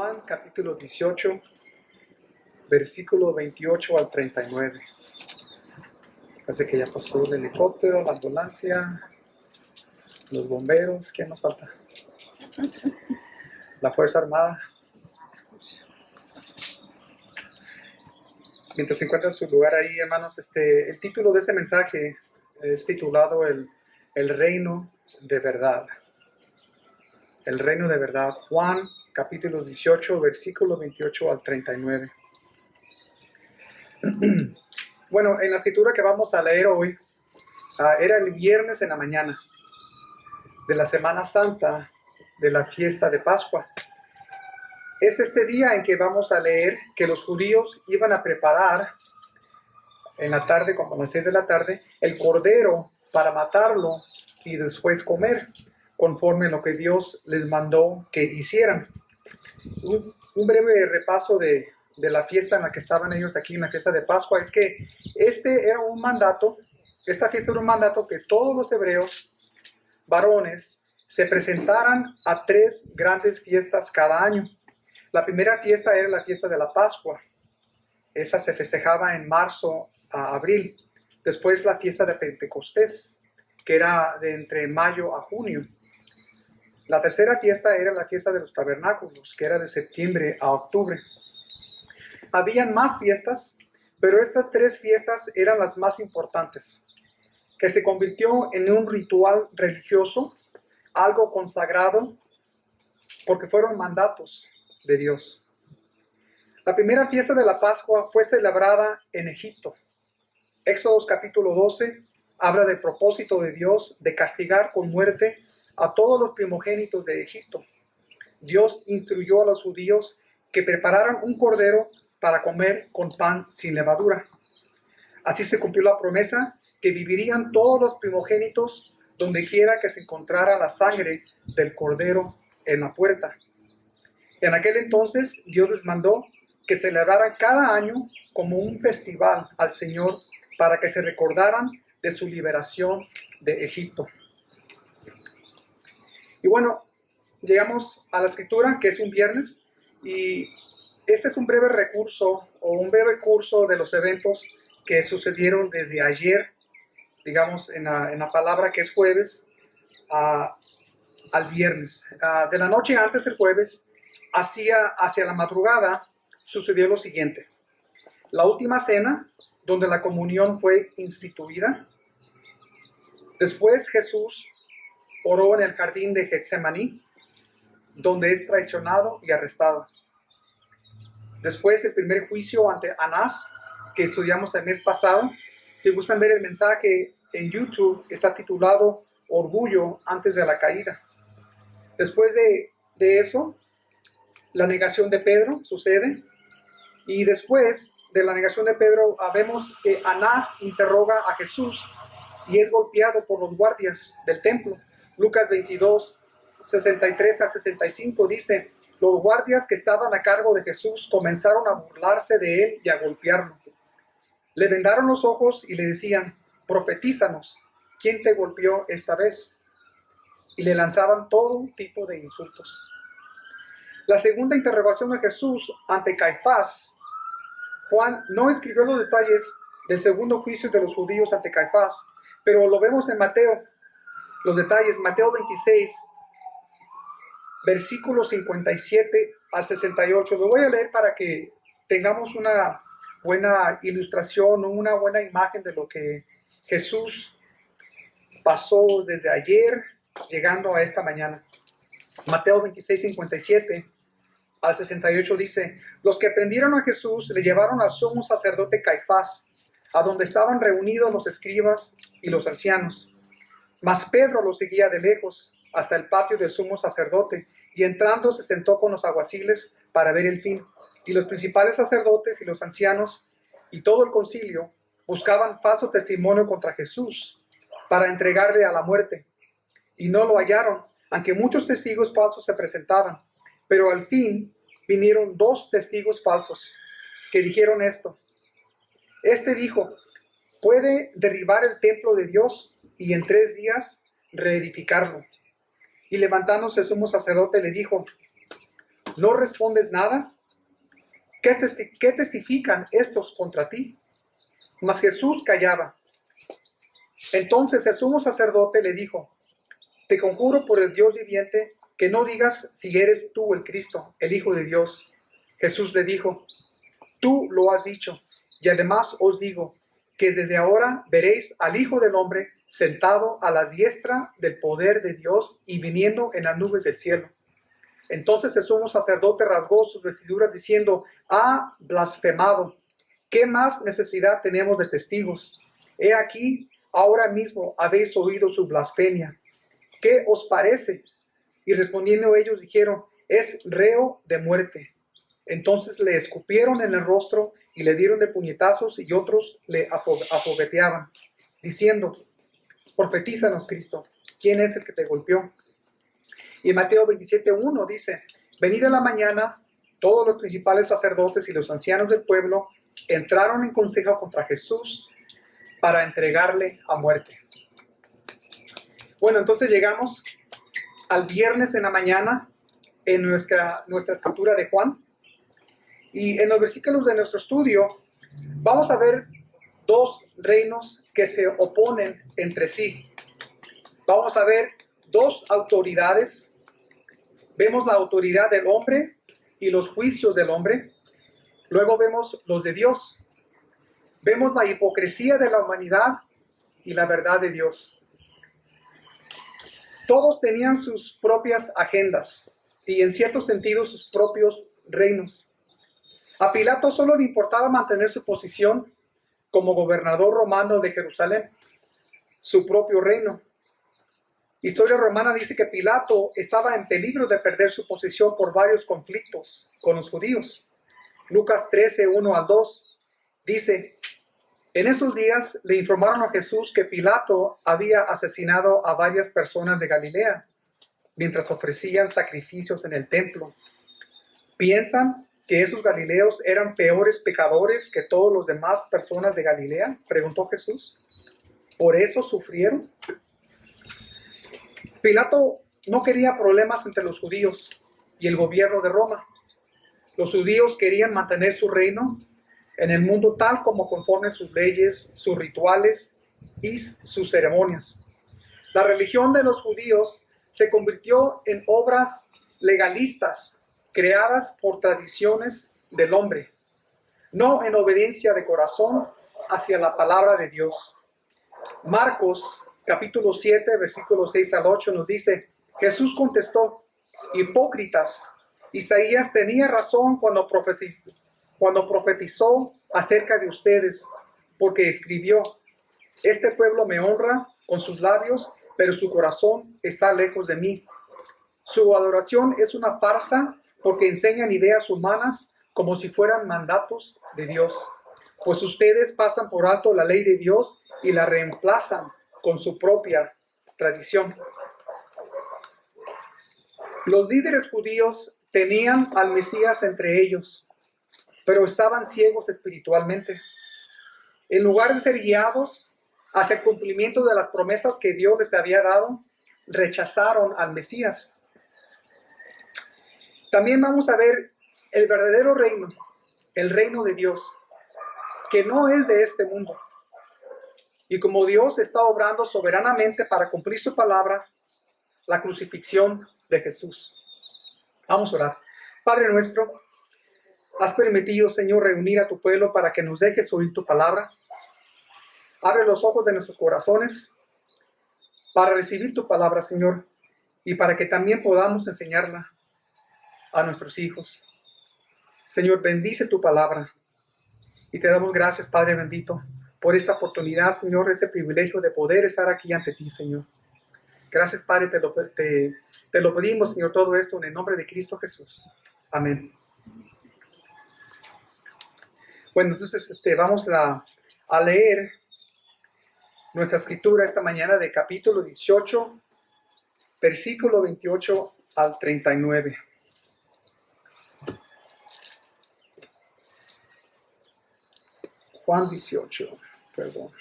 Juan capítulo 18, versículo 28 al 39. Parece que ya pasó el helicóptero, la ambulancia, los bomberos. ¿Quién nos falta? La Fuerza Armada. Mientras se encuentra en su lugar ahí, hermanos, el título de este mensaje es titulado el reino de verdad. El reino de verdad. Juan capítulo 18, versículo 28 al 39. Bueno, en la escritura que vamos a leer hoy, era el viernes en la mañana de la Semana Santa de la fiesta de Pascua. Es este día en que vamos a leer que los judíos iban a preparar en la tarde, como a las 6 de la tarde, el cordero para matarlo y después comer, conforme a lo que Dios les mandó que hicieran. Un breve repaso de la fiesta en la que estaban ellos aquí, en la fiesta de Pascua, es que era un mandato, esta fiesta era un mandato que todos los hebreos, varones, se presentaran a 3 grandes fiestas cada año. La primera fiesta era la fiesta de la Pascua. Esa se festejaba en marzo a abril. Después la fiesta de Pentecostés, que era de entre mayo a junio. La tercera fiesta era la fiesta de los tabernáculos, que era de septiembre a octubre. Habían más fiestas, pero estas 3 fiestas eran las más importantes, que se convirtió en un ritual religioso, algo consagrado, porque fueron mandatos de Dios. La primera fiesta de la Pascua fue celebrada en Egipto. Éxodo capítulo 12 habla del propósito de Dios de castigar con muerte a todos los primogénitos de Egipto. Dios instruyó a los judíos que prepararan un cordero para comer con pan sin levadura. Así se cumplió la promesa que vivirían todos los primogénitos donde quiera que se encontrara la sangre del cordero en la puerta. En aquel entonces Dios les mandó que celebraran cada año como un festival al Señor para que se recordaran de su liberación de Egipto. Y bueno, llegamos a la escritura, que es un viernes, y este es un breve recurso o un breve curso de los eventos que sucedieron desde ayer, digamos, en la palabra que es jueves, al viernes. De la noche antes del jueves, hacia la madrugada, sucedió lo siguiente. La última cena, donde la comunión fue instituida. Después Jesús oró en el jardín de Getsemaní, donde es traicionado y arrestado. Después el primer juicio ante Anás, que estudiamos el mes pasado. Si gustan ver el mensaje en YouTube, está titulado Orgullo antes de la caída. Después de eso, la negación de Pedro sucede. Y después de la negación de Pedro, vemos que Anás interroga a Jesús y es golpeado por los guardias del templo. Lucas 22, 63 al 65 dice: los guardias que estaban a cargo de Jesús comenzaron a burlarse de él y a golpearlo. Le vendaron los ojos y le decían: profetízanos, ¿quién te golpeó esta vez? Y le lanzaban todo tipo de insultos. La segunda interrogación de Jesús ante Caifás. Juan no escribió los detalles del segundo juicio de los judíos ante Caifás, pero lo vemos en Mateo. Los detalles, Mateo 26, versículos 57 al 68. Lo voy a leer para que tengamos una buena ilustración, una buena imagen de lo que Jesús pasó desde ayer, llegando a esta mañana. Mateo 26, 57 al 68 dice: los que prendieron a Jesús le llevaron al sumo sacerdote Caifás, a donde estaban reunidos los escribas y los ancianos. Mas Pedro lo seguía de lejos hasta el patio del sumo sacerdote, y entrando se sentó con los alguaciles para ver el fin. Y los principales sacerdotes y los ancianos y todo el concilio buscaban falso testimonio contra Jesús para entregarle a la muerte. Y no lo hallaron, aunque muchos testigos falsos se presentaban. Pero al fin vinieron 2 testigos falsos que dijeron esto. Este dijo: puede derribar el templo de Dios y en 3 días reedificarlo. Y levantándose el sumo sacerdote le dijo: ¿No respondes nada? ¿Qué testifican estos contra ti? Mas Jesús callaba. Entonces el sumo sacerdote le dijo: Te conjuro por el Dios viviente que no digas si eres tú el Cristo, el Hijo de Dios. Jesús le dijo: Tú lo has dicho, y además os digo que desde ahora veréis al Hijo del Hombre sentado a la diestra del poder de Dios y viniendo en las nubes del cielo. Entonces el sumo sacerdote rasgó sus vestiduras diciendo: Ha blasfemado. ¿Qué más necesidad tenemos de testigos? He aquí, ahora mismo habéis oído su blasfemia. ¿Qué os parece? Y respondiendo ellos dijeron: Es reo de muerte. Entonces le escupieron en el rostro y le dieron de puñetazos, y otros le afogueteaban, diciendo: Profetízanos, Cristo, ¿quién es el que te golpeó? Y en Mateo 27:1 dice: Venid a la mañana, todos los principales sacerdotes y los ancianos del pueblo entraron en consejo contra Jesús para entregarle a muerte. Bueno, entonces llegamos al viernes en la mañana en nuestra escritura de Juan. Y en los versículos de nuestro estudio vamos a ver dos reinos que se oponen entre sí. Vamos a ver dos autoridades. Vemos la autoridad del hombre y los juicios del hombre. Luego vemos los de Dios. Vemos la hipocresía de la humanidad y la verdad de Dios. Todos tenían sus propias agendas y en cierto sentido sus propios reinos. A Pilato solo le importaba mantener su posición como gobernador romano de Jerusalén, su propio reino. Historia romana dice que Pilato estaba en peligro de perder su posición por varios conflictos con los judíos. Lucas 13:1-2 dice: En esos días le informaron a Jesús que Pilato había asesinado a varias personas de Galilea mientras ofrecían sacrificios en el templo. ¿Piensan que esos galileos eran peores pecadores que todos los demás personas de Galilea? Preguntó Jesús. ¿Por eso sufrieron? Pilato no quería problemas entre los judíos y el gobierno de Roma. Los judíos querían mantener su reino en el mundo tal como conforme sus leyes, sus rituales y sus ceremonias. La religión de los judíos se convirtió en obras legalistas creadas por tradiciones del hombre, no en obediencia de corazón hacia la palabra de Dios. Marcos capítulo 7, versículos 6-8 nos dice: Jesús contestó: Hipócritas, Isaías tenía razón cuando profetizó acerca de ustedes, porque escribió: Este pueblo me honra con sus labios, pero su corazón está lejos de mí. Su adoración es una farsa, porque enseñan ideas humanas como si fueran mandatos de Dios. Pues ustedes pasan por alto la ley de Dios y la reemplazan con su propia tradición. Los líderes judíos tenían al Mesías entre ellos, pero estaban ciegos espiritualmente. En lugar de ser guiados hacia el cumplimiento de las promesas que Dios les había dado, rechazaron al Mesías. También vamos a ver el verdadero reino, el reino de Dios, que no es de este mundo. Y como Dios está obrando soberanamente para cumplir su palabra, la crucifixión de Jesús. Vamos a orar. Padre nuestro, has permitido, Señor, reunir a tu pueblo para que nos dejes oír tu palabra. Abre los ojos de nuestros corazones para recibir tu palabra, Señor, y para que también podamos enseñarla a nuestros hijos. Señor, bendice tu palabra. Y te damos gracias, Padre bendito, por esta oportunidad, Señor, este privilegio de poder estar aquí ante ti, Señor. Gracias, Padre, te lo pedimos, Señor, todo eso en el nombre de Cristo Jesús. Amén. Bueno, entonces vamos a leer nuestra escritura esta mañana de capítulo 18, versículo 28-39. Juan 18, perdón.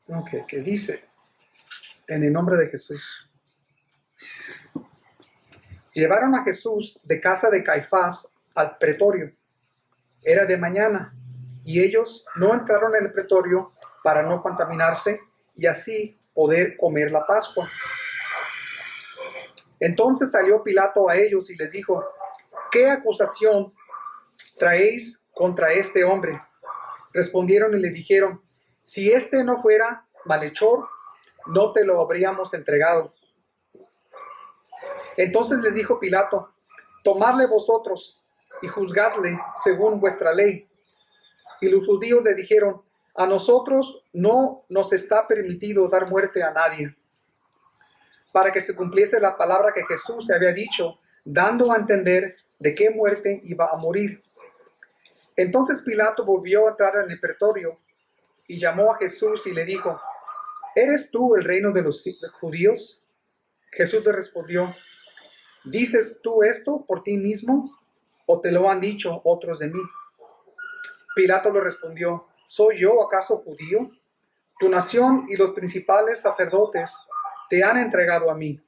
Ok, que dice: En el nombre de Jesús. Llevaron a Jesús de casa de Caifás al pretorio. Era de mañana, y ellos no entraron en el pretorio para no contaminarse y así poder comer la Pascua. Entonces salió Pilato a ellos y les dijo: ¿qué acusación traéis contra este hombre? Respondieron y le dijeron: si este no fuera malhechor, no te lo habríamos entregado. Entonces les dijo Pilato: tomadle vosotros y juzgadle según vuestra ley. Y los judíos le dijeron: a nosotros no nos está permitido dar muerte a nadie, para que se cumpliese la palabra que Jesús se había dicho, dando a entender de qué muerte iba a morir. Entonces Pilato volvió a entrar en el pretorio y llamó a Jesús y le dijo: ¿eres tú el reino de los judíos? Jesús le respondió: ¿dices tú esto por ti mismo o te lo han dicho otros de mí? Pilato le respondió: ¿soy yo acaso judío? Tu nación y los principales sacerdotes te han entregado a mí.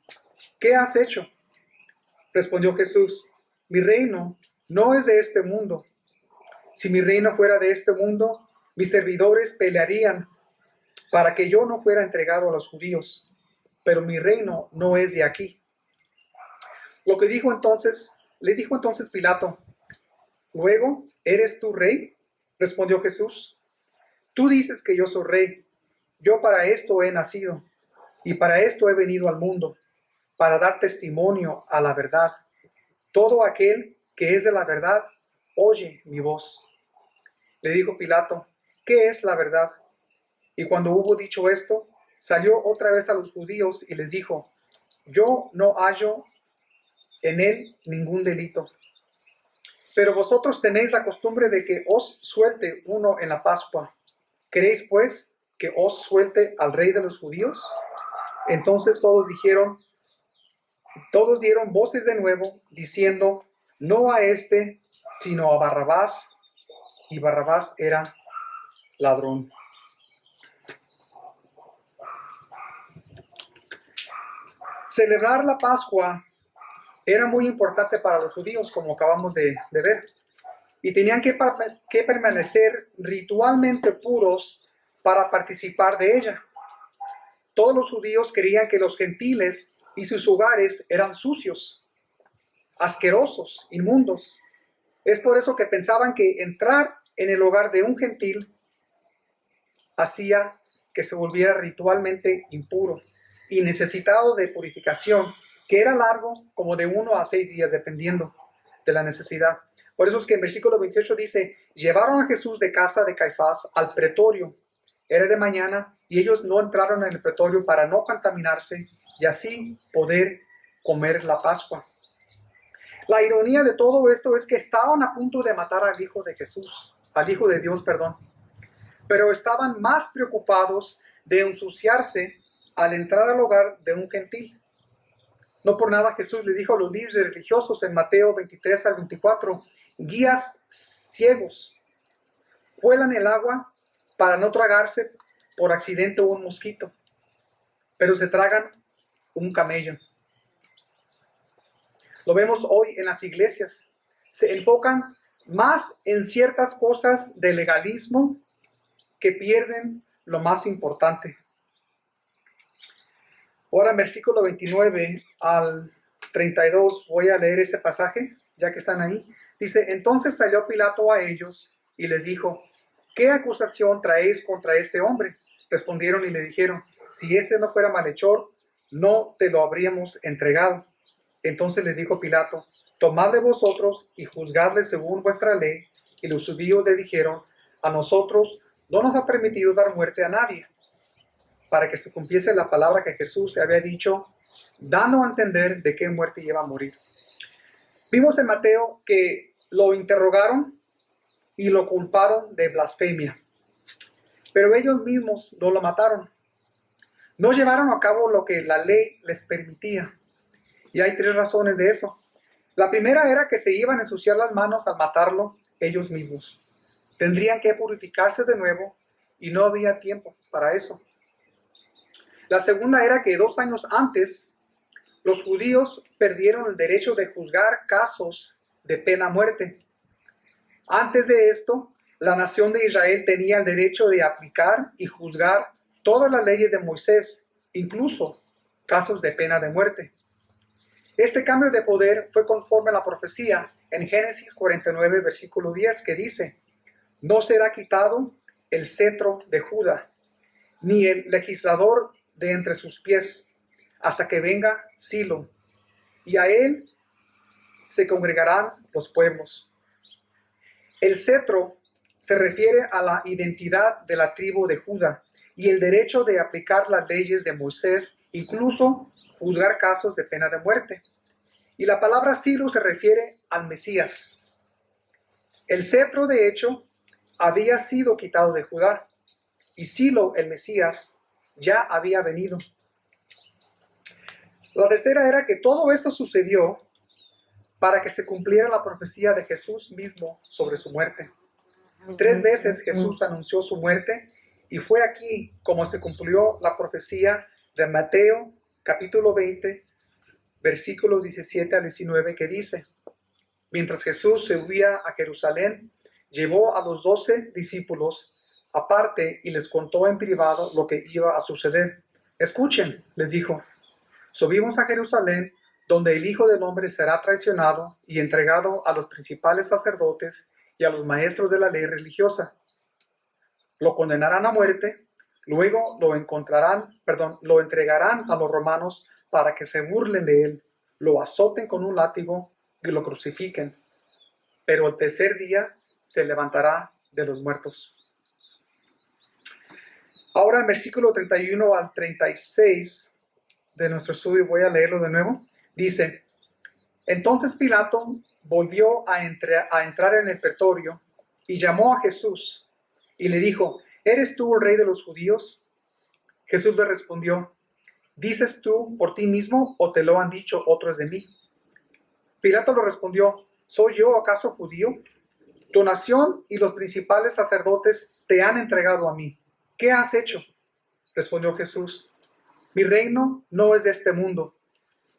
¿Qué has hecho? Respondió Jesús: mi reino no es de este mundo. Si mi reino fuera de este mundo, mis servidores pelearían para que yo no fuera entregado a los judíos. Pero mi reino no es de aquí. Le dijo entonces Pilato: luego, ¿eres tú rey? Respondió Jesús: tú dices que yo soy rey. Yo para esto he nacido y para esto he venido al mundo, para dar testimonio a la verdad. Todo aquel que es de la verdad oye mi voz. Le dijo Pilato: ¿qué es la verdad? Y cuando hubo dicho esto, salió otra vez a los judíos y les dijo: yo no hallo en él ningún delito. Pero vosotros tenéis la costumbre de que os suelte uno en la Pascua. ¿Queréis pues que os suelte al rey de los judíos? Entonces todos dieron voces de nuevo, diciendo: no a este, sino a Barrabás. Y Barrabás era ladrón. Celebrar la Pascua era muy importante para los judíos, como acabamos de ver. Y tenían que permanecer ritualmente puros para participar de ella. Todos los judíos creían que los gentiles y sus hogares eran sucios, asquerosos, inmundos. Es por eso que pensaban que entrar en el hogar de un gentil hacía que se volviera ritualmente impuro y necesitado de purificación, que era largo como de 1 a 6 días, dependiendo de la necesidad. Por eso es que en versículo 28 dice: llevaron a Jesús de casa de Caifás al pretorio. Era de mañana y ellos no entraron en el pretorio para no contaminarse y así poder comer la Pascua. La ironía de todo esto es que estaban a punto de matar al Hijo de Jesús, al Hijo de Dios, perdón. Pero estaban más preocupados de ensuciarse al entrar al hogar de un gentil. No por nada Jesús le dijo a los líderes religiosos en Mateo 23 al 24: guías ciegos, cuelan el agua para no tragarse por accidente un mosquito, pero se tragan un camello. Lo vemos hoy en las iglesias. Se enfocan más en ciertas cosas de legalismo que pierden lo más importante. Ahora en versículo 29 al 32 voy a leer ese pasaje, ya que están ahí. Dice: entonces salió Pilato a ellos y les dijo: ¿qué acusación traéis contra este hombre? Respondieron y le dijeron: si este no fuera malhechor, no te lo habríamos entregado. Entonces les dijo Pilato: tomadle vosotros y juzgadle según vuestra ley. Y los judíos le dijeron: a nosotros no nos ha permitido dar muerte a nadie, para que se cumpliese la palabra que Jesús se había dicho, dando a entender de qué muerte iba a morir. Vimos en Mateo que lo interrogaron y lo culparon de blasfemia, pero ellos mismos no lo mataron. No llevaron a cabo lo que la ley les permitía. Y hay 3 razones de eso. La primera era que se iban a ensuciar las manos al matarlo ellos mismos. Tendrían que purificarse de nuevo y no había tiempo para eso. La segunda era que 2 años antes, los judíos perdieron el derecho de juzgar casos de pena muerte. Antes de esto, la nación de Israel tenía el derecho de aplicar y juzgar todas las leyes de Moisés, incluso casos de pena de muerte. Este cambio de poder fue conforme a la profecía en Génesis 49, versículo 10, que dice: no será quitado el cetro de Judá, ni el legislador de entre sus pies, hasta que venga Silo, y a él se congregarán los pueblos. El cetro se refiere a la identidad de la tribu de Judá y el derecho de aplicar las leyes de Moisés, incluso juzgar casos de pena de muerte. Y la palabra Silo se refiere al Mesías. El cetro, de hecho, había sido quitado de Judá, y Silo, el Mesías, ya había venido. La tercera era que todo esto sucedió para que se cumpliera la profecía de Jesús mismo sobre su muerte. 3 veces Jesús anunció su muerte, y fue aquí como se cumplió la profecía de Mateo capítulo 20, versículos 17 al 19, que dice: mientras Jesús subía a Jerusalén, llevó a los 12 discípulos aparte y les contó en privado lo que iba a suceder. Escuchen, les dijo: subimos a Jerusalén, donde el Hijo del Hombre será traicionado y entregado a los principales sacerdotes y a los maestros de la ley religiosa. Lo condenarán a muerte, luego lo entregarán a los romanos para que se burlen de él, lo azoten con un látigo y lo crucifiquen. Pero el tercer día se levantará de los muertos. Ahora en versículo 31 al 36 de nuestro estudio, voy a leerlo de nuevo. Dice: entonces Pilato volvió a entrar en el pretorio y llamó a Jesús y le dijo: ¿eres tú el rey de los judíos? Jesús le respondió: ¿dices tú por ti mismo o te lo han dicho otros de mí? Pilato le respondió: ¿soy yo acaso judío? Tu nación y los principales sacerdotes te han entregado a mí. ¿Qué has hecho? Respondió Jesús: mi reino no es de este mundo.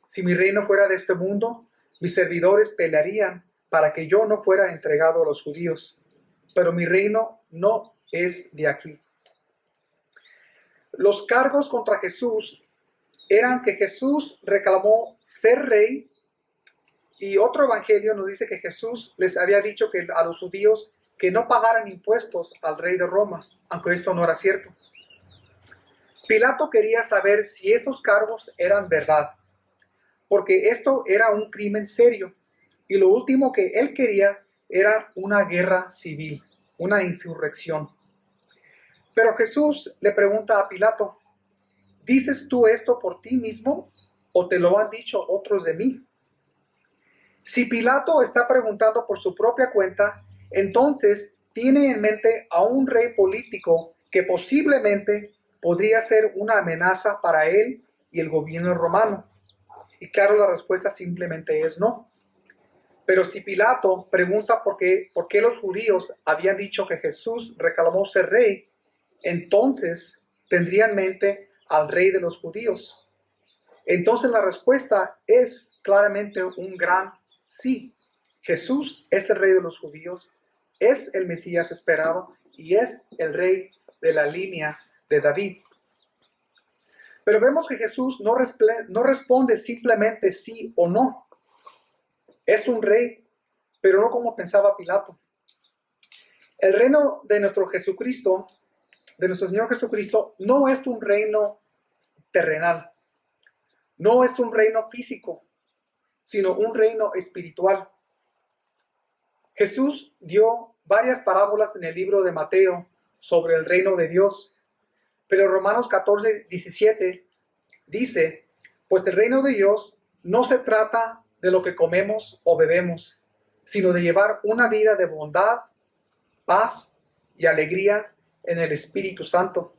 Si mi reino fuera de este mundo, mis servidores pelearían para que yo no fuera entregado a los judíos. Pero mi reino no es de aquí. Los cargos contra Jesús eran que Jesús reclamó ser rey, y otro evangelio nos dice que Jesús les había dicho que a los judíos que no pagaran impuestos al rey de Roma, aunque eso no era cierto. Pilato quería saber si esos cargos eran verdad, porque esto era un crimen serio, y lo último que él quería era una guerra civil, una insurrección. Pero Jesús le pregunta a Pilato: ¿dices tú esto por ti mismo o te lo han dicho otros de mí? Si Pilato está preguntando por su propia cuenta, entonces tiene en mente a un rey político que posiblemente podría ser una amenaza para él y el gobierno romano. Y claro, la respuesta simplemente es no. Pero si Pilato pregunta por qué los judíos habían dicho que Jesús reclamó ser rey, entonces tendría en mente al rey de los judíos. Entonces la respuesta es claramente un gran sí. Jesús es el rey de los judíos, es el Mesías esperado y es el rey de la línea de David. Pero vemos que Jesús no responde simplemente sí o no. Es un rey, pero no como pensaba Pilato. El reino de nuestro Jesucristo, de nuestro Señor Jesucristo, no es un reino terrenal, no es un reino físico, sino un reino espiritual. Jesús dio varias parábolas en el libro de Mateo sobre el reino de Dios, pero Romanos 14, 17 dice: pues el reino de Dios no se trata de lo que comemos o bebemos, sino de llevar una vida de bondad, paz y alegría en el Espíritu Santo.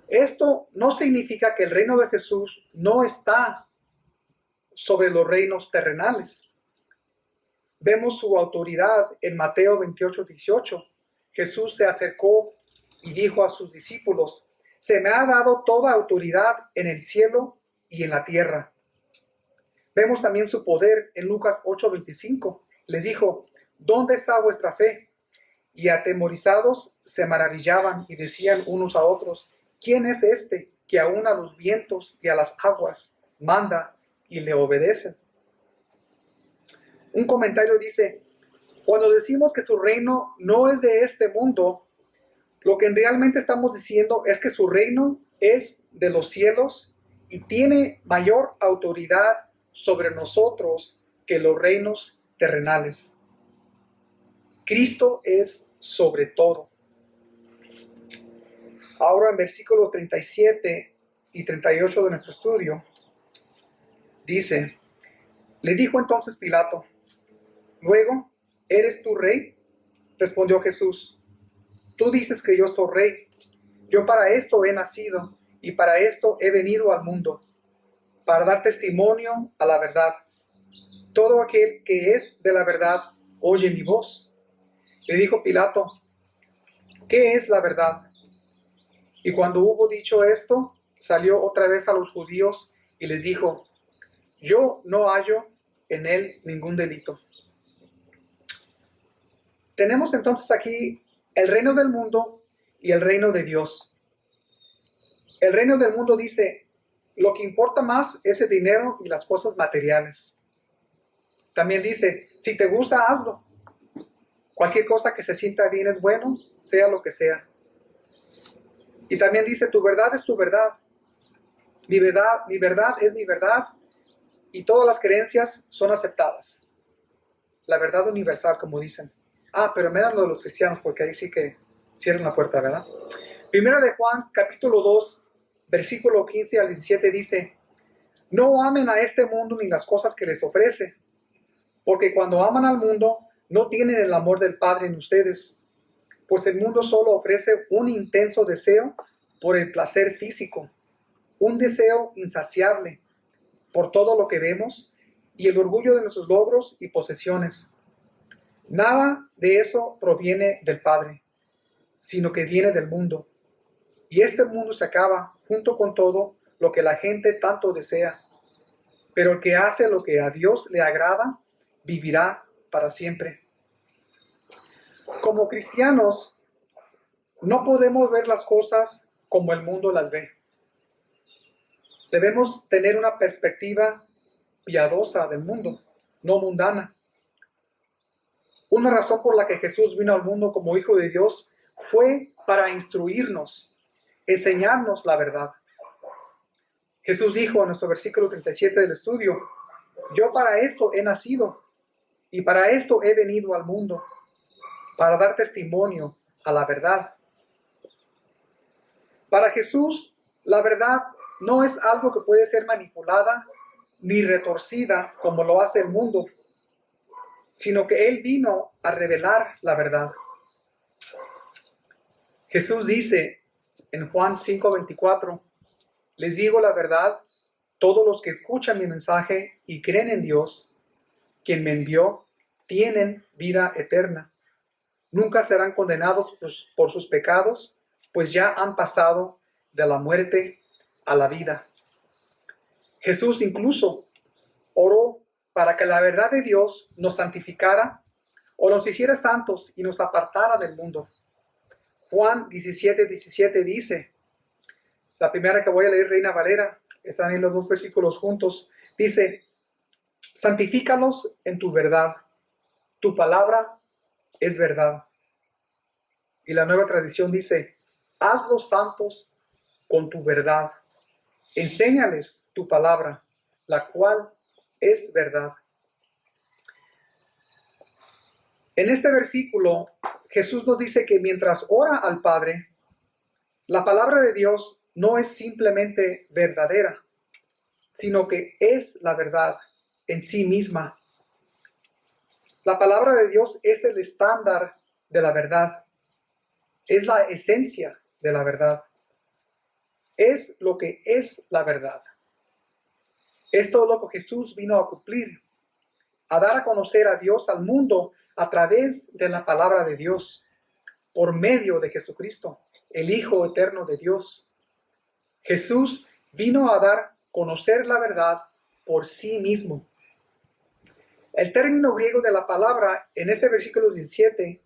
Esto no significa que el reino de Jesús no está sobre los reinos terrenales. Vemos su autoridad en Mateo 28, 18. Jesús se acercó y dijo a sus discípulos: se me ha dado toda autoridad en el cielo y en la tierra. Vemos también su poder en Lucas 8:25. Les dijo, ¿dónde está vuestra fe? Y atemorizados se maravillaban y decían unos a otros, ¿quién es este que aún a los vientos y a las aguas manda y le obedecen? Un comentario dice, cuando decimos que su reino no es de este mundo, lo que realmente estamos diciendo es que su reino es de los cielos y tiene mayor autoridad sobre nosotros que los reinos terrenales. Cristo es sobre todo. Ahora en versículos 37 y 38 de nuestro estudio, dice, le dijo entonces Pilato, luego, ¿eres tú rey? Respondió Jesús, tú dices que yo soy rey. Yo para esto he nacido y para esto he venido al mundo, para dar testimonio a la verdad. Todo aquel que es de la verdad oye mi voz. Le dijo Pilato, ¿qué es la verdad? Y cuando hubo dicho esto, salió otra vez a los judíos y les dijo, yo no hallo en él ningún delito. Tenemos entonces aquí el reino del mundo y el reino de Dios. El reino del mundo dice, lo que importa más es el dinero y las cosas materiales. También dice, si te gusta, hazlo. Cualquier cosa que se sienta bien es bueno, sea lo que sea. Y también dice, tu verdad es tu verdad. Mi verdad es mi verdad. Y todas las creencias son aceptadas. La verdad universal, como dicen. Pero menos lo de los cristianos, porque ahí sí que cierran la puerta, ¿verdad? Primera de Juan, capítulo 2, versículo 15 al 17 dice, no amen a este mundo ni las cosas que les ofrece, porque cuando aman al mundo, no tienen el amor del Padre en ustedes, pues el mundo solo ofrece un intenso deseo por el placer físico, un deseo insaciable por todo lo que vemos y el orgullo de nuestros logros y posesiones. Nada de eso proviene del Padre, sino que viene del mundo. Y este mundo se acaba junto con todo lo que la gente tanto desea. Pero el que hace lo que a Dios le agrada, vivirá para siempre. Como cristianos, no podemos ver las cosas como el mundo las ve. Debemos tener una perspectiva piadosa del mundo, no mundana. Una razón por la que Jesús vino al mundo como Hijo de Dios fue para instruirnos, enseñarnos la verdad. Jesús dijo en nuestro versículo 37 del estudio, yo para esto he nacido y para esto he venido al mundo, para dar testimonio a la verdad. Para Jesús, la verdad no es algo que puede ser manipulada ni retorcida como lo hace el mundo, sino que Él vino a revelar la verdad. Jesús dice en Juan 5:24, les digo la verdad, todos los que escuchan mi mensaje y creen en Dios, quien me envió, tienen vida eterna. Nunca serán condenados por sus pecados, pues ya han pasado de la muerte a la vida. Jesús incluso oró para que la verdad de Dios nos santificara o nos hiciera santos y nos apartara del mundo. Juan 17:17 dice, la primera que voy a leer, Reina Valera, están en los dos versículos juntos, dice, santifícalos en tu verdad, tu palabra es verdad. Y la Nueva Tradición dice, hazlos santos con tu verdad, enséñales tu palabra, la cual es verdad. En este versículo, Jesús nos dice que mientras ora al Padre, la palabra de Dios no es simplemente verdadera, sino que es la verdad en sí misma. La palabra de Dios es el estándar de la verdad, es la esencia de la verdad, es lo que es la verdad. Es todo lo que Jesús vino a cumplir, a dar a conocer a Dios al mundo a través de la palabra de Dios, por medio de Jesucristo, el Hijo eterno de Dios. Jesús vino a dar a conocer la verdad por sí mismo. El término griego de la palabra en este versículo 17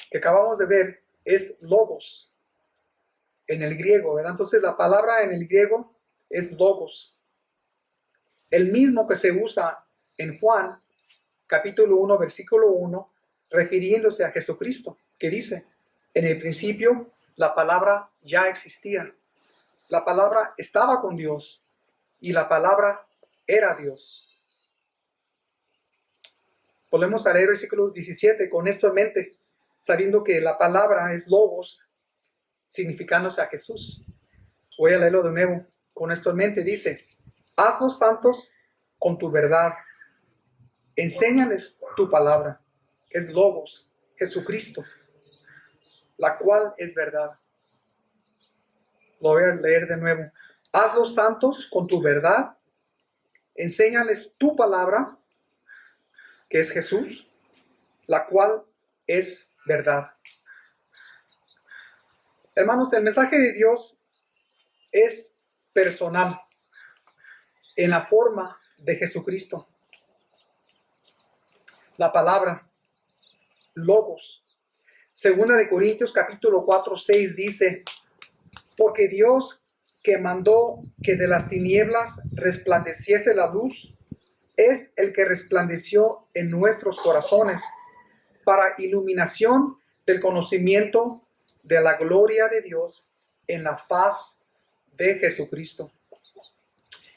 que acabamos de ver es logos en el griego, ¿verdad? Entonces la palabra en el griego es logos. El mismo que se usa en Juan, capítulo 1, versículo 1, refiriéndose a Jesucristo, que dice, en el principio la palabra ya existía. La palabra estaba con Dios y la palabra era Dios. Volvemos a leer el versículo 17 con esto en mente, sabiendo que la palabra es logos, significándose a Jesús. Voy a leerlo de nuevo con esto en mente. Dice, hazlos santos con tu verdad. Enséñales tu palabra, que es logos, Jesucristo, la cual es verdad. Lo voy a leer de nuevo. Hazlos santos con tu verdad. Enséñales tu palabra, que es Jesús, la cual es verdad. Hermanos, el mensaje de Dios es personal en la forma de Jesucristo. La palabra, logos. Segunda de Corintios capítulo 4, 6 dice, porque Dios que mandó que de las tinieblas resplandeciese la luz, es el que resplandeció en nuestros corazones para iluminación del conocimiento de la gloria de Dios en la faz de Jesucristo.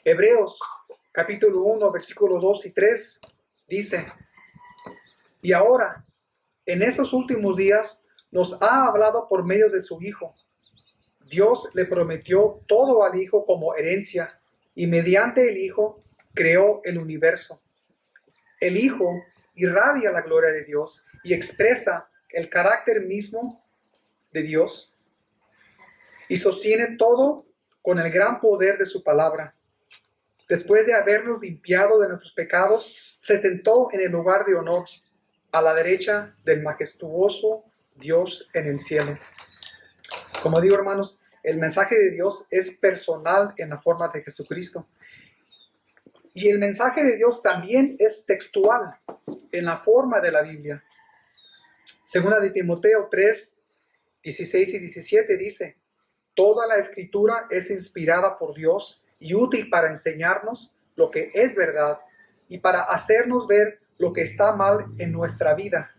Hebreos capítulo 1, versículos 2 y 3 dice, y ahora, en esos últimos días, nos ha hablado por medio de su Hijo. Dios le prometió todo al Hijo como herencia, y mediante el Hijo creó el universo. El Hijo irradia la gloria de Dios y expresa el carácter mismo de Dios, y sostiene todo con el gran poder de su palabra. Después de habernos limpiado de nuestros pecados, se sentó en el lugar de honor, a la derecha del majestuoso Dios en el cielo. Como digo, hermanos, el mensaje de Dios es personal en la forma de Jesucristo. Y el mensaje de Dios también es textual en la forma de la Biblia. Segunda de Timoteo 3, 16 y 17 dice, toda la escritura es inspirada por Dios y útil para enseñarnos lo que es verdad y para hacernos ver lo que está mal en nuestra vida.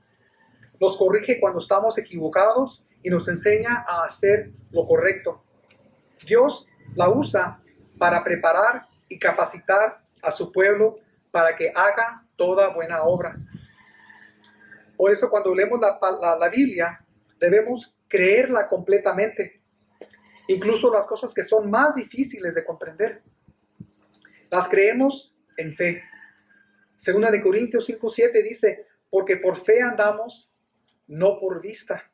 Nos corrige cuando estamos equivocados y nos enseña a hacer lo correcto. Dios la usa para preparar y capacitar a su pueblo para que haga toda buena obra. Por eso cuando leemos la Biblia debemos creerla completamente, incluso las cosas que son más difíciles de comprender. Las creemos en fe. Segunda de Corintios 5:7 dice, porque por fe andamos, no por vista.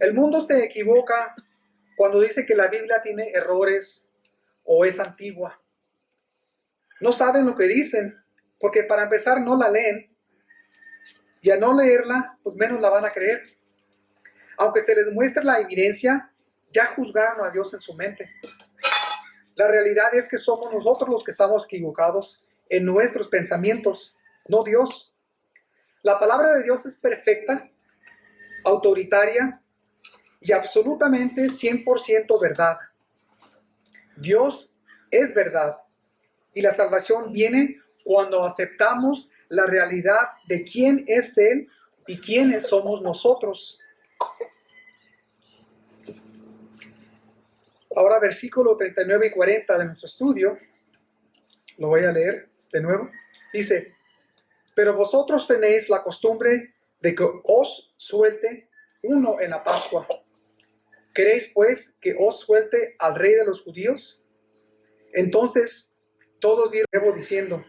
El mundo se equivoca cuando dice que la Biblia tiene errores o es antigua. No saben lo que dicen, porque para empezar no la leen, y al no leerla, pues menos la van a creer. Aunque se les muestre la evidencia, ya juzgaron a Dios en su mente. La realidad es que somos nosotros los que estamos equivocados en nuestros pensamientos, no Dios. La palabra de Dios es perfecta, autoritaria y absolutamente 100% verdad. Dios es verdad y la salvación viene cuando aceptamos la realidad de quién es Él y quiénes somos nosotros. Ahora versículo 39 y 40 de nuestro estudio, lo voy a leer de nuevo, dice, pero vosotros tenéis la costumbre de que os suelte uno en la Pascua. ¿Queréis pues que os suelte al rey de los judíos? Entonces todos dieron diciendo,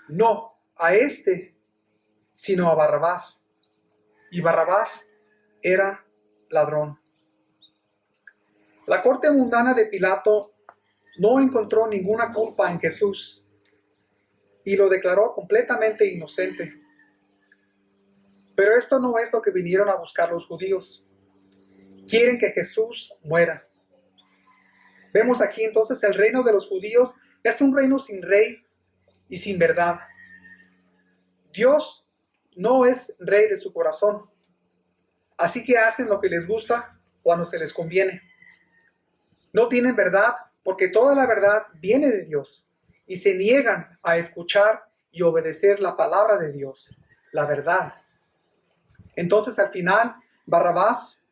no a este, sino a Barrabás. Y Barrabás era ladrón. La corte mundana de Pilato no encontró ninguna culpa en Jesús y lo declaró completamente inocente. Pero esto no es lo que vinieron a buscar los judíos. Quieren que Jesús muera. Vemos aquí entonces el reino de los judíos es un reino sin rey y sin verdad. Dios no es rey de su corazón, así que hacen lo que les gusta cuando se les conviene. No tienen verdad porque toda la verdad viene de Dios y se niegan a escuchar y obedecer la palabra de Dios, la verdad. Entonces al final, Barrabás,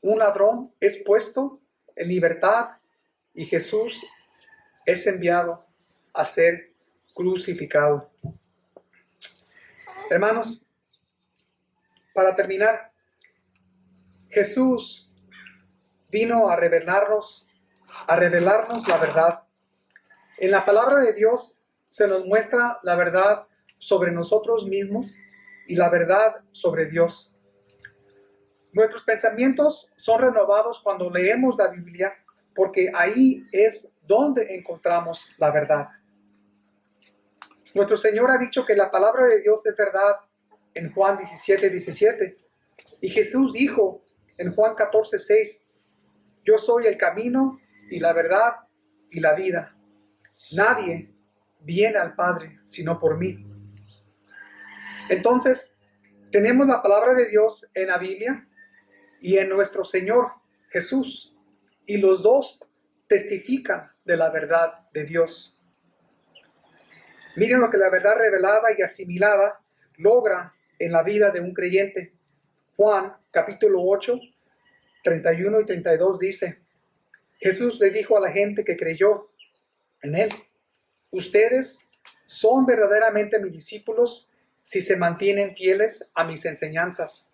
un ladrón, es puesto en libertad y Jesús es enviado a ser crucificado. Hermanos, para terminar, Jesús vino a revelarnos la verdad. En la palabra de Dios se nos muestra la verdad sobre nosotros mismos y la verdad sobre Dios. Nuestros pensamientos son renovados cuando leemos la Biblia, porque ahí es donde encontramos la verdad. Nuestro Señor ha dicho que la palabra de Dios es verdad en Juan 17:17. Y Jesús dijo en Juan 14:6, yo soy el camino y la verdad y la vida. Nadie viene al Padre sino por mí. Entonces, tenemos la palabra de Dios en la Biblia y en nuestro Señor Jesús. Y los dos testifican de la verdad de Dios. Miren lo que la verdad revelada y asimilada logra en la vida de un creyente. Juan capítulo 8, 31 y 32 dice, Jesús le dijo a la gente que creyó en él, ustedes son verdaderamente mis discípulos si se mantienen fieles a mis enseñanzas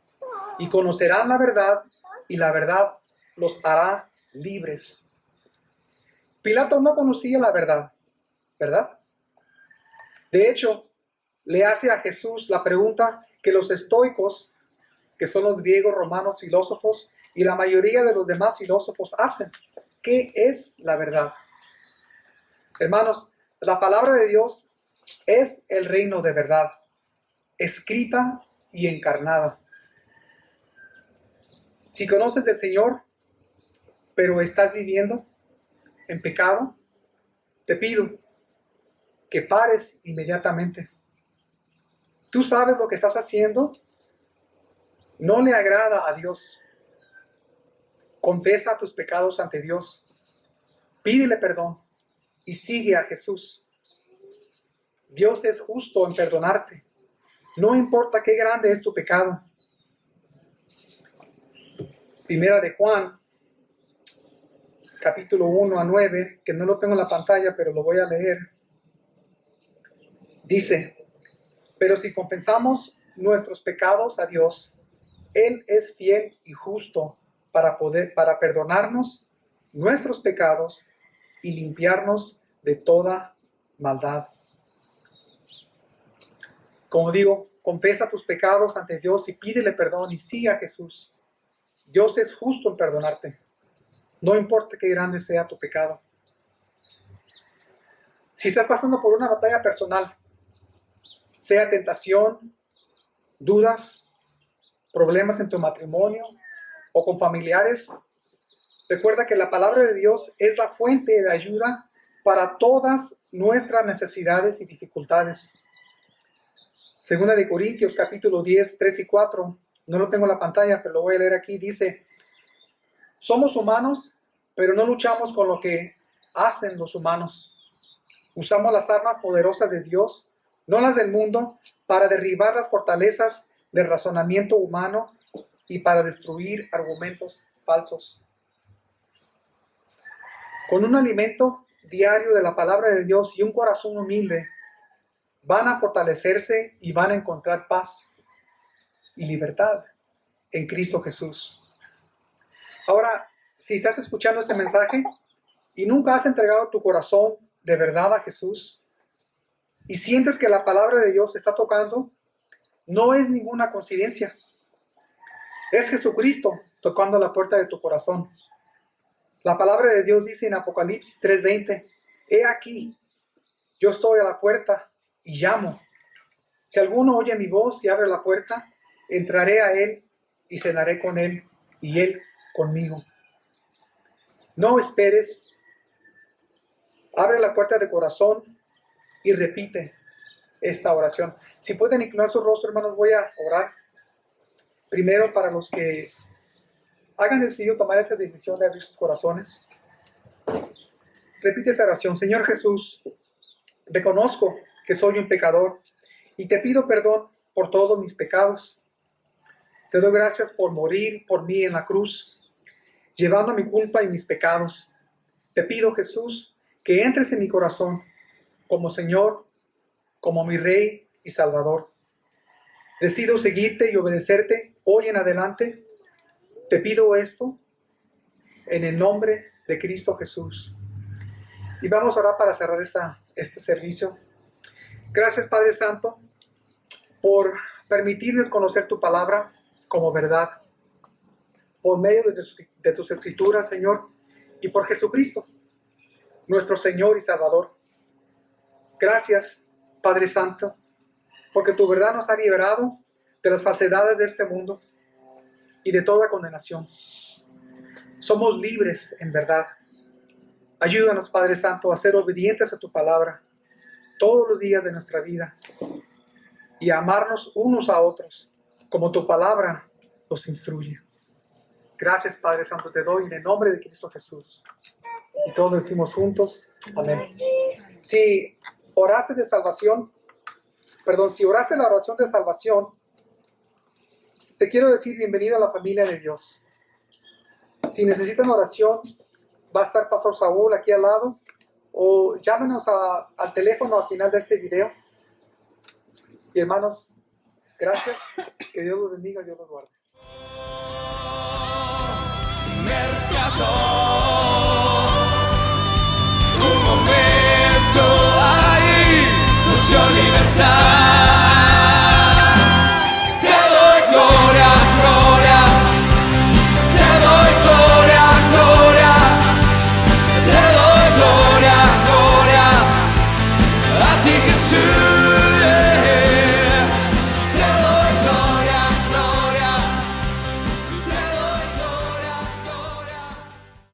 y conocerán la verdad y la verdad los hará libres. Pilato no conocía la verdad, ¿verdad? De hecho, le hace a Jesús la pregunta que los estoicos, que son los griegos, romanos, filósofos, y la mayoría de los demás filósofos hacen. ¿Qué es la verdad? Hermanos, la palabra de Dios es el reino de verdad, escrita y encarnada. Si conoces del Señor, pero estás viviendo en pecado, te pido que pares inmediatamente. Tú sabes lo que estás haciendo, no le agrada a Dios. Confiesa tus pecados ante Dios, pídele perdón y sigue a Jesús. Dios es justo en perdonarte, no importa qué grande es tu pecado. Primera de Juan, capítulo 1-9, que no lo tengo en la pantalla, pero lo voy a leer. Dice, pero si confesamos nuestros pecados a Dios, Él es fiel y justo para perdonarnos nuestros pecados y limpiarnos de toda maldad. Como digo, confiesa tus pecados ante Dios y pídele perdón y sigue a Jesús. Dios es justo en perdonarte, no importa qué grande sea tu pecado. Si estás pasando por una batalla personal, sea tentación, dudas, problemas en tu matrimonio o con familiares, recuerda que la palabra de Dios es la fuente de ayuda para todas nuestras necesidades y dificultades. Segunda de Corintios, capítulo 10, 3 y 4, no lo tengo en la pantalla, pero lo voy a leer aquí, dice, somos humanos, pero no luchamos con lo que hacen los humanos. Usamos las armas poderosas de Dios, no las del mundo, para derribar las fortalezas del razonamiento humano y para destruir argumentos falsos. Con un alimento diario de la palabra de Dios y un corazón humilde, van a fortalecerse y van a encontrar paz y libertad en Cristo Jesús. Ahora, si estás escuchando este mensaje y nunca has entregado tu corazón de verdad a Jesús y sientes que la palabra de Dios te está tocando, no es ninguna coincidencia. Es Jesucristo tocando la puerta de tu corazón. La palabra de Dios dice en Apocalipsis 3:20, he aquí, yo estoy a la puerta y llamo. Si alguno oye mi voz y abre la puerta, entraré a él y cenaré con él y él conmigo. No esperes Abre la puerta de corazón y repite esta oración. Si pueden inclinar su rostro, hermanos, voy a orar. Primero, para los que hayan decidido tomar esa decisión de abrir sus corazones, repite esa oración. Señor Jesús, reconozco que soy un pecador y te pido perdón por todos mis pecados. Te doy gracias por morir por mí en la cruz, llevando mi culpa y mis pecados. Te pido, Jesús, que entres en mi corazón como Señor, como mi Rey y Salvador. Decido seguirte y obedecerte hoy en adelante. Te pido esto en el nombre de Cristo Jesús. Y vamos a orar para cerrar este servicio. Gracias, Padre Santo, por permitirnos conocer tu palabra como verdad, por medio de tus escrituras, Señor, y por Jesucristo, nuestro Señor y Salvador. Gracias, Padre Santo, porque tu verdad nos ha liberado de las falsedades de este mundo y de toda condenación. Somos libres en verdad. Ayúdanos, Padre Santo, a ser obedientes a tu palabra todos los días de nuestra vida y a amarnos unos a otros como tu palabra nos instruye. Gracias, Padre Santo, te doy en el nombre de Cristo Jesús. Y todos decimos juntos, amén. Si oraste de salvación, si oraste la oración de salvación, te quiero decir bienvenido a la familia de Dios. Si necesitan oración, va a estar Pastor Saúl aquí al lado, o llámenos al teléfono al final de este video. Y hermanos, gracias, que Dios los bendiga, Dios los guarde. Me rescató un momento ahí, nos dio libertad.